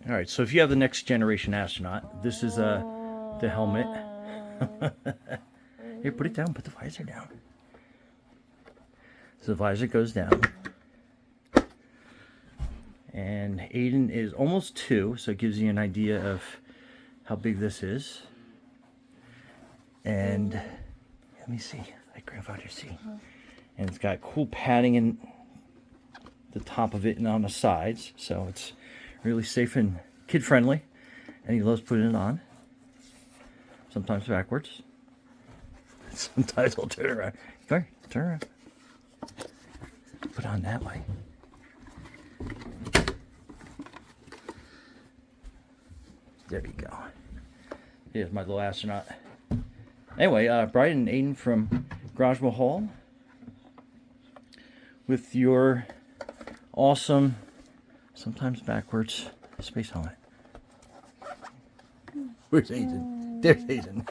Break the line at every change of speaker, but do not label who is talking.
All right, so if you have the next generation astronaut, this is the helmet. Here, put it down. Put the visor down. So the visor goes down. And Aiden is almost 2, so it gives you an idea of how big this is. And let me see. Let grandfather see. And it's got cool padding in the top of it and on the sides, so it's really safe and kid friendly. And he loves putting it on. Sometimes backwards. Sometimes I'll turn around. Come here, turn around. Put it on that way. There you go. Here's my little astronaut. Anyway, Brian and Aiden from Garage Hall with your awesome, sometimes backwards, space helmet. Where's Aiden? There's Aiden.